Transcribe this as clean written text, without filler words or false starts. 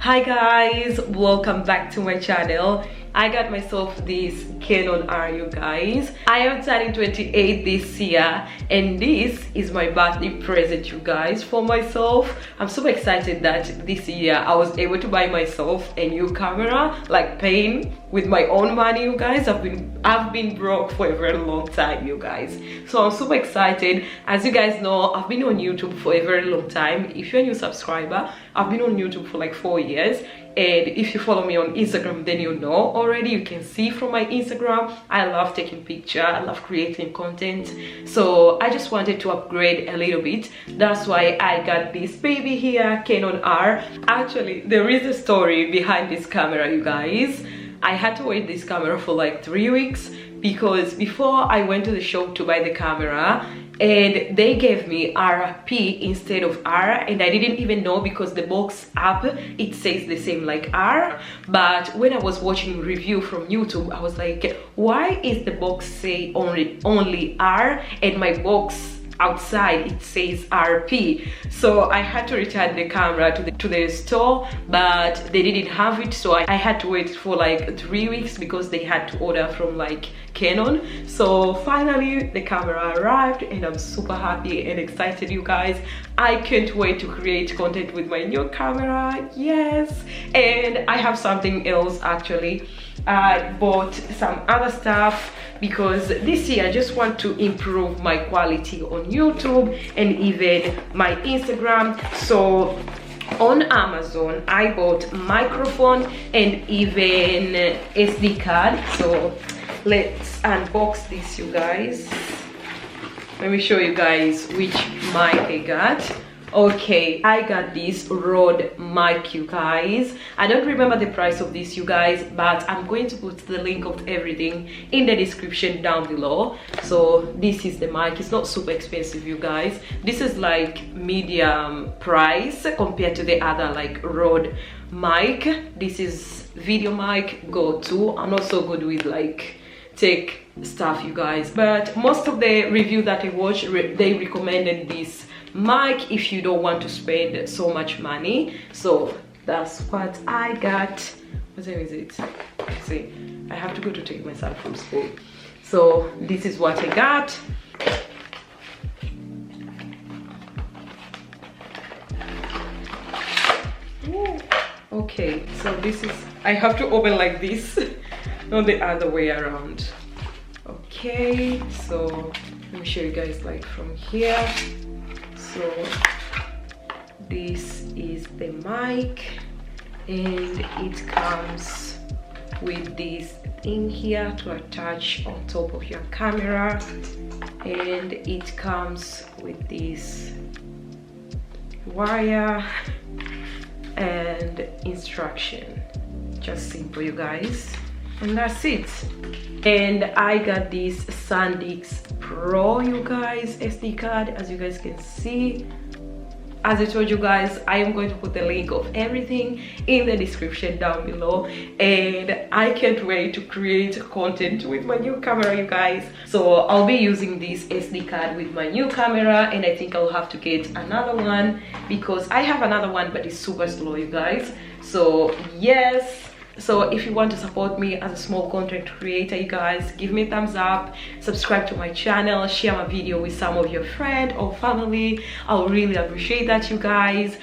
Hi guys, welcome back to my channel. I got myself this Canon R, you guys. I am turning 28 this year and this is my birthday present, you guys, for myself. I'm so excited that this year I was able to buy myself a new camera, like paying with my own money, you guys. I've been broke for a very long time, you guys, so I'm super excited. As you guys know, I've been on YouTube for a very long time. If you're a new subscriber, I've been on YouTube for like 4 years, and if you follow me on Instagram, then you know already. You can see from my Instagram, I love taking pictures, I love creating content, so I just wanted to upgrade a little bit. That's why I got this baby here, Canon R. Actually, there is a story behind this camera, you guys. I had to wait this camera for like 3 weeks because before I went to the shop to buy the camera, and they gave me RP instead of R, and I didn't even know because the box app, it says the same like R. But when I was watching review from YouTube, I was like, why is the box say only R and my box outside it says RP? So I had to return the camera to the store, but they didn't have it, so I had to wait for like 3 weeks because they had to order from like Canon. So finally the camera arrived and I'm super happy and excited, you guys. I can't wait to create content with my new camera. Yes, and I have something else. Actually, I bought some other stuff because this year I just want to improve my quality on YouTube and even my Instagram. So on Amazon I bought microphone and even SD card. So let's unbox this, you guys. Let me show you guys which mic I got. Okay, I got this Rode mic, you guys. I don't remember the price of this, you guys, but I'm going to put the link of everything in the description down below. So this is the mic. It's not super expensive, you guys. This is like medium price compared to the other like Rode mic. This is video mic go-to. I'm not so good with like tech stuff, you guys, but most of the review that I watched, they recommended this mic if you don't want to spend so much money. So that's what I got. What time is it? See, I have to go to take my son from school, so this is what I got. Ooh. Okay, so this is, I have to open like this, not the other way around. Okay, so let me show you guys like from here. So this is the mic and it comes with this thing here to attach on top of your camera, and it comes with this wire and instruction. Just simple, you guys, and that's it. And I got this SanDisk Pro, you guys, SD card, as you guys can see. As I told you guys, I am going to put the link of everything in the description down below, and I can't wait to create content with my new camera, you guys. So I'll be using this SD card with my new camera, and I think I'll have to get another one because I have another one but it's super slow, you guys. So yes, so if you want to support me as a small content creator, you guys, give me a thumbs up, subscribe to my channel, share my video with some of your friends or family. I'll really appreciate that, you guys.